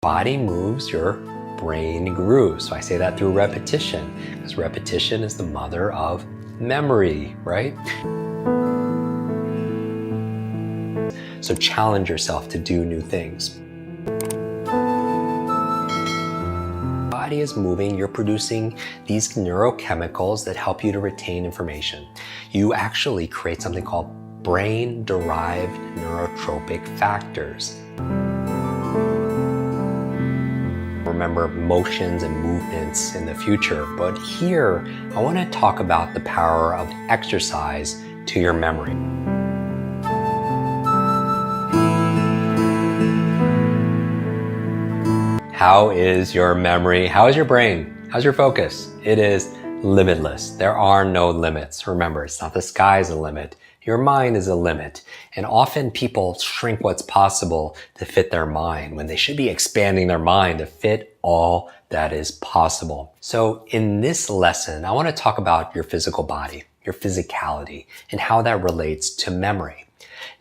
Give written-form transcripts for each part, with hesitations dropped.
Body moves, your brain grooves. So I say that through repetition, because repetition is the mother of memory, right? So challenge yourself to do new things. Body is moving, you're producing these neurochemicals that help you to retain information. You actually create something called brain-derived neurotropic factors. Remember motions and movements in the future, but here I want to talk about the power of exercise to your memory. How is your memory? How is your brain? How's your focus? It is limitless. There are no limits. Remember, it's not the sky's the limit. Your mind is a limit. And often people shrink what's possible to fit their mind when they should be expanding their mind to fit all that is possible. So in this lesson, I want to talk about your physical body, your physicality, and how that relates to memory.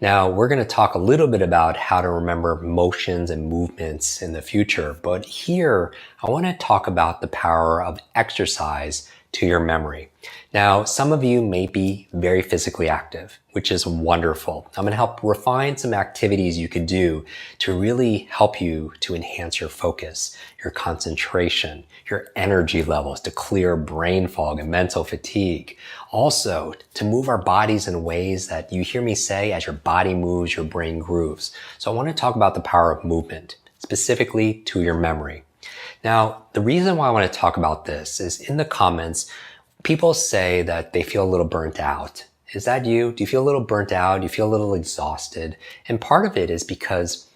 Now, we're going to talk a little bit about how to remember motions and movements in the future, but here I want to talk about the power of exercise to your memory. Now, some of you may be very physically active, which is wonderful. I'm going to help refine some activities you could do to really help you to enhance your focus, your concentration, your energy levels, to clear brain fog and mental fatigue. Also, to move our bodies in ways that you hear me say, as your body moves, your brain grooves. So I want to talk about the power of movement, specifically to your memory. Now, the reason why I want to talk about this is in the comments, people say that they feel a little burnt out. Is that you? Do you feel a little burnt out? Do you feel a little exhausted? And part of it is because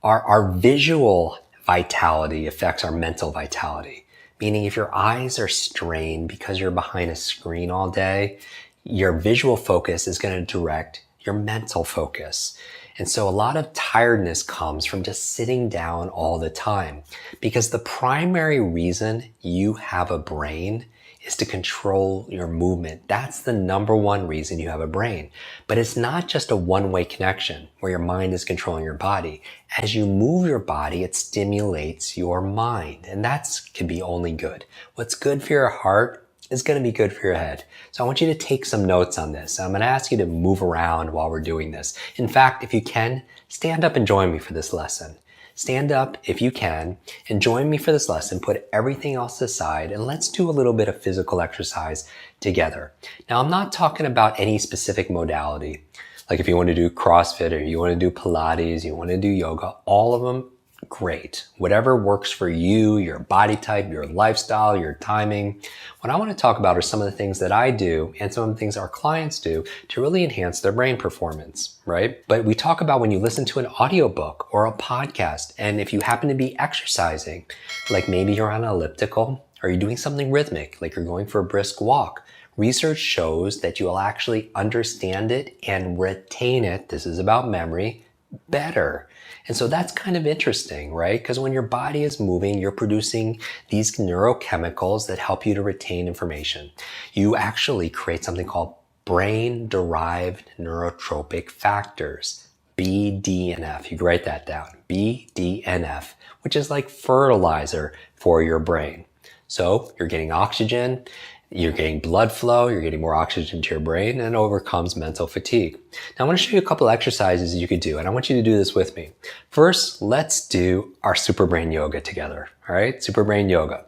our visual vitality affects our mental vitality. Meaning if your eyes are strained because you're behind a screen all day, your visual focus is going to direct your mental focus. And so a lot of tiredness comes from just sitting down all the time, because the primary reason you have a brain is to control your movement. That's the number one reason you have a brain. But it's not just a one-way connection where your mind is controlling your body. As you move your body, it stimulates your mind, and that can be only good. What's good for your heart is going to be good for your head. So I want you to take some notes on this. I'm going to ask you to move around while we're doing this. In fact, if you can, stand up and join me for this lesson. Stand up if you can and join me for this lesson. Put everything else aside and let's do a little bit of physical exercise together. Now, I'm not talking about any specific modality. Like if you want to do CrossFit or you want to do Pilates, you want to do yoga, all of them, great. Whatever works for you, your body type, your lifestyle, your timing. What I want to talk about are some of the things that I do and some of the things our clients do to really enhance their brain performance, right? But we talk about when you listen to an audiobook or a podcast, and if you happen to be exercising, like maybe you're on an elliptical or you're doing something rhythmic, like you're going for a brisk walk, research shows that you will actually understand it and retain it. This is about memory better. And so that's kind of interesting, right? Because when your body is moving, you're producing these neurochemicals that help you to retain information. You actually create something called brain-derived neurotropic factors, BDNF. You can write that down, BDNF, which is like fertilizer for your brain. So you're getting oxygen, you're getting blood flow, you're getting more oxygen to your brain, and it overcomes mental fatigue. Now I want to show you a couple exercises you could do, and I want you to do this with me. First, let's do our super brain yoga together. All right, super brain yoga.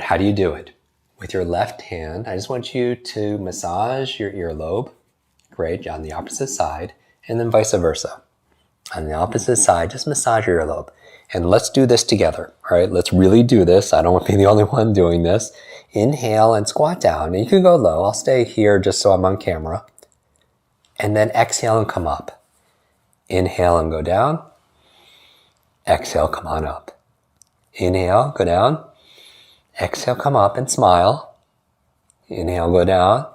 How do you do it? With your left hand, I just want you to massage your earlobe. Great, on the opposite side, and then vice versa. On the opposite side, just massage your earlobe. And let's do this together, all right? Let's really do this. I don't want to be the only one doing this. Inhale and squat down. And you can go low. I'll stay here just so I'm on camera. And then exhale and come up. Inhale and go down. Exhale, come on up. Inhale, go down. Exhale, come up and smile. Inhale, go down.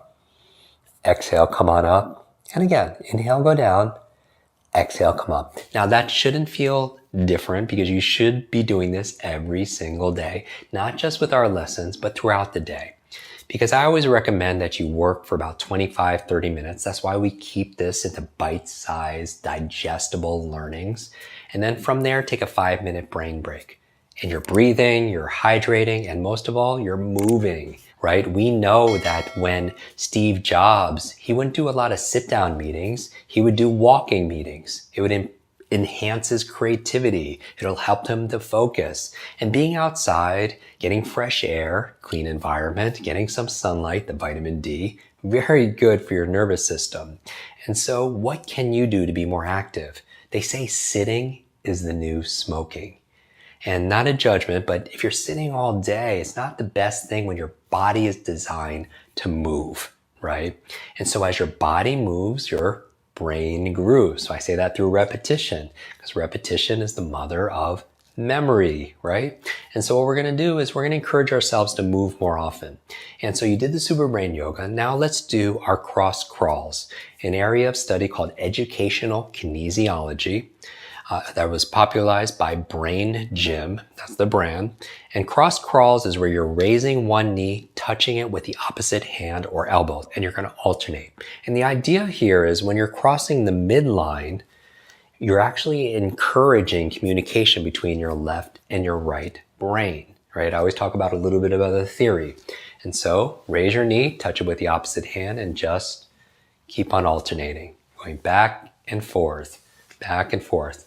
Exhale, come on up. And again, inhale, go down. Exhale, come up. Now that shouldn't feel different because you should be doing this every single day, not just with our lessons, but throughout the day. Because I always recommend that you work for about 25, 30 minutes. That's why we keep this into bite-sized, digestible learnings. And then from there, take a 5-minute brain break. And you're breathing, you're hydrating, and most of all, you're moving, right? We know that when Steve Jobs, he wouldn't do a lot of sit-down meetings. He would do walking meetings. It would enhance his creativity. It'll help him to focus. And being outside, getting fresh air, clean environment, getting some sunlight, the vitamin D, very good for your nervous system. And so what can you do to be more active? They say sitting is the new smoking. And not a judgment, but if you're sitting all day, it's not the best thing when your body is designed to move, right? And so as your body moves, your brain grooves. So I say that through repetition, because repetition is the mother of memory, right? And so what we're going to do is we're going to encourage ourselves to move more often. And so you did the super brain yoga. Now let's do our cross crawls, an area of study called educational kinesiology. That was popularized by Brain Gym. That's the brand. And cross crawls is where you're raising one knee, touching it with the opposite hand or elbow, and you're going to alternate. And the idea here is when you're crossing the midline, you're actually encouraging communication between your left and your right brain, right? I always talk about a little bit about the theory. And so raise your knee, touch it with the opposite hand, and just keep on alternating, going back and forth, back and forth.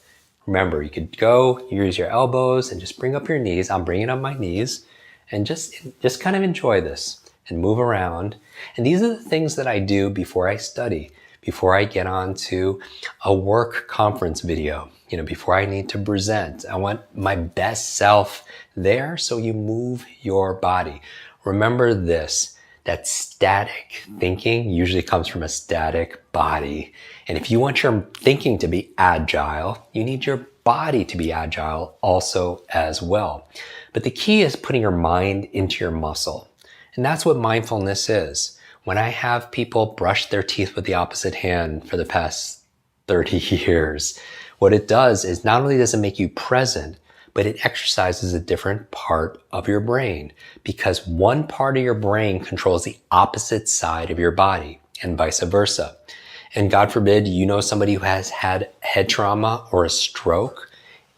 Remember, you could go use your elbows and just bring up your knees. I'm bringing up my knees and just kind of enjoy this and move around. And these are the things that I do before I study, before I get on to a work conference video, before I need to present. I want my best self there, so you move your body. Remember this, that static thinking usually comes from a static body. And if you want your thinking to be agile, you need your body to be agile also as well. But the key is putting your mind into your muscle. And that's what mindfulness is. When I have people brush their teeth with the opposite hand for the past 30 years, what it does is not only does it make you present, but it exercises a different part of your brain, because one part of your brain controls the opposite side of your body and vice versa. And God forbid, somebody who has had head trauma or a stroke.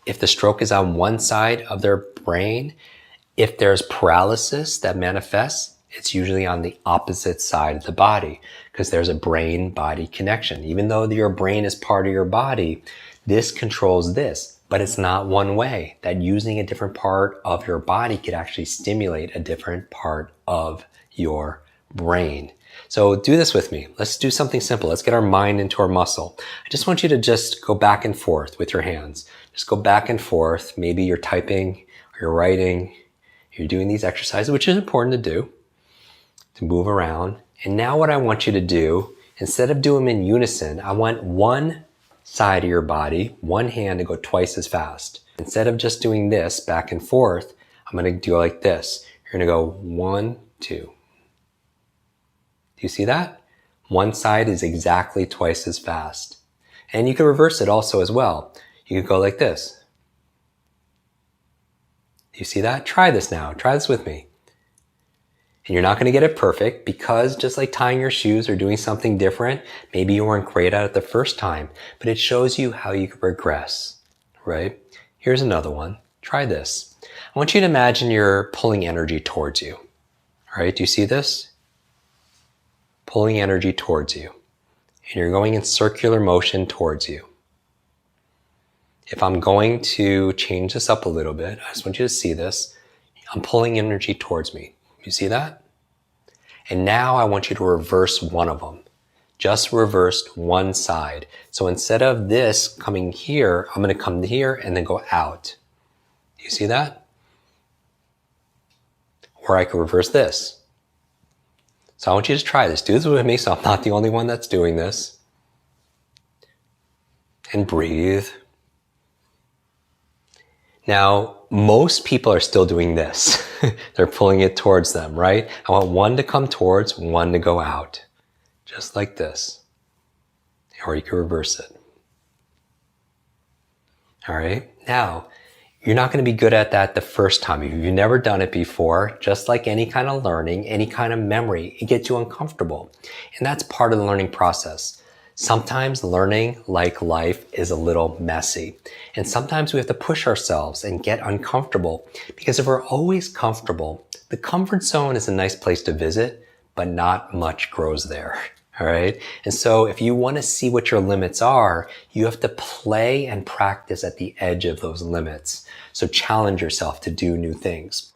If the stroke is on one side of their brain, if there's paralysis that manifests, it's usually on the opposite side of the body, because there's a brain-body connection. Even though your brain is part of your body, this controls this. But it's not one way, that using a different part of your body could actually stimulate a different part of your brain. So do this with me. Let's do something simple. Let's get our mind into our muscle. I just want you to just go back and forth with your hands. Just go back and forth. Maybe you're typing or you're writing. You're doing these exercises, which is important to do, to move around. And now what I want you to do, instead of doing them in unison, I want one side of your body, one hand, to go twice as fast. Instead of just doing this back and forth, I'm going to do it like this. You're going to go 1, 2. Do you see that? One side is exactly twice as fast. And you can reverse it also as well. You could go like this. Do you see that? Try this now. Try this with me. And you're not going to get it perfect, because just like tying your shoes or doing something different, maybe you weren't great at it the first time, but it shows you how you can progress, right? Here's another one. Try this. I want you to imagine you're pulling energy towards you. All right, do you see this? Pulling energy towards you. And you're going in circular motion towards you. If I'm going to change this up a little bit, I just want you to see this. I'm pulling energy towards me. You see that? And now I want you to reverse one of them. Just reversed one side. So instead of this coming here, I'm going to come here and then go out. You see that? Or I could reverse this. So I want you to try this. Do this with me, so I'm not the only one that's doing this. And breathe. Now, most people are still doing this. They're pulling it towards them, right? I want one to come towards, one to go out. Just like this. Or you can reverse it. All right? Now, you're not going to be good at that the first time. If you've never done it before, just like any kind of learning, any kind of memory, it gets you uncomfortable. And that's part of the learning process. Sometimes learning, like life, is a little messy. And sometimes we have to push ourselves and get uncomfortable, because if we're always comfortable, the comfort zone is a nice place to visit, but not much grows there. All right. And so if you want to see what your limits are, you have to play and practice at the edge of those limits. So challenge yourself to do new things.